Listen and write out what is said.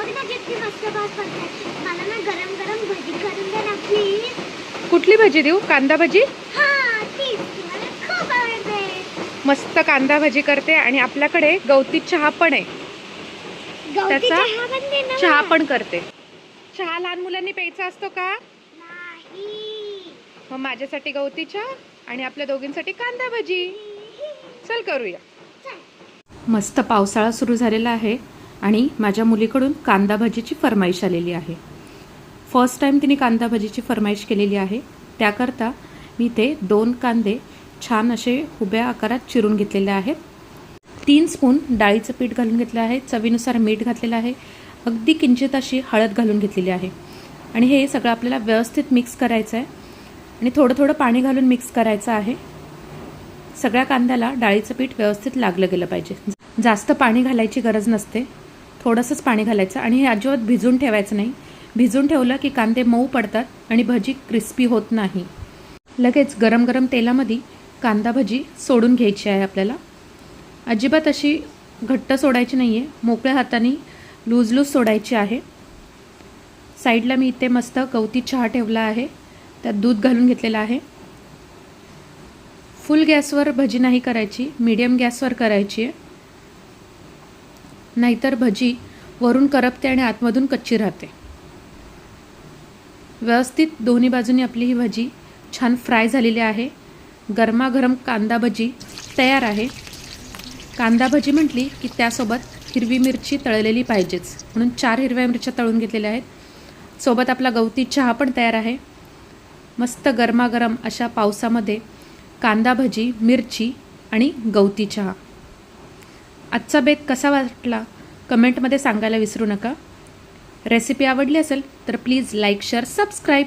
बघ ना किती मस्त पाऊस पडतोय. मला ना गरम गरम भजी करून दे ना प्लीज. कुठली भजी देऊ? कांदा भजी? हा तीच ती मला खूप आवडते. मस्त कांदा भजी करते आणि आपल्याकडे गवती चहा पण आहे. गवती त्याचा चहा पण दे ना चहा मला. पण करते. चहा लहान मुलांनी प्यायचा असतो का? नाही. मग माझ्यासाठी गवती चहा आणि आपल्या दोघींसाठी कांदा भजी. चल करूया. मस्त पावसाळा सुरू झालेला आहे आणि माझ्या मुलीकडून कांदा भजीची फरमाईश आलेली आहे. फर्स्ट टाइम तिने कांदा भजीची फरमाईश केलेली आहे. त्याकरता मी ते 2 कांदे छान असे उभ्या आकारात चिरून घेतलेले आहेत. 3 स्पून डाळीचं पीठ घालून घेतलं आहे. चवीनुसार मीठ घातलेलं आहे. अगदी किंचित अशी हळद घालून घेतलेली आहे आणि हे सगळं आपल्याला व्यवस्थित मिक्स करायचं आहे आणि थोडं थोडं पाणी घालून मिक्स करायचं आहे. सगळ्या कांद्याला डाळीचं पीठ व्यवस्थित लागलं गेलं पाहिजे. जास्त पाणी घालायची गरज नसते. थोडंसंच पाणी घालायचं आणि हे अजिबात भिजून ठेवायचं नाही. भिजून ठेवलं की कांदे मऊ पडतात आणि भजी क्रिस्पी होत नाही. लगेच गरम गरम तेलामध्ये कांदा भजी सोडून घ्यायची आहे आपल्याला. अजिबात अशी घट्ट सोडायची नाही आहे. मोकळ्या हाताने लूज लूज सोडायची आहे. साईडला मी इथे मस्त गवती चहा ठेवला आहे. त्यात दूध घालून घेतलेलं आहे. फुल गॅसवर भजी नाही करायची, मीडियम गॅसवर करायची आहे. नाहीतर भजी वरून करपते आणि आतमधून कच्ची राहते. व्यवस्थित दोन्ही बाजूनी आपली ही भजी छान फ्राय झालेली आहे. गरमागरम कांदा भजी तयार आहे. कांदा भजी म्हटली की त्यासोबत हिरवी मिरची तळलेली पाहिजेच, म्हणून 4 हिरव्या मिरच्या तळून घेतलेल्या आहेत. सोबत आपला गवती चहा पण तयार आहे. मस्त गरमागरम अशा पावसामध्ये कांदा भजी, मिरची आणि गवती चहा. आजचा बेत कसा वाटला कमेंटमध्ये सांगायला विसरू नका. रेसिपी आवडली असेल तर प्लीज लाईक, शेअर, सबस्क्राईब.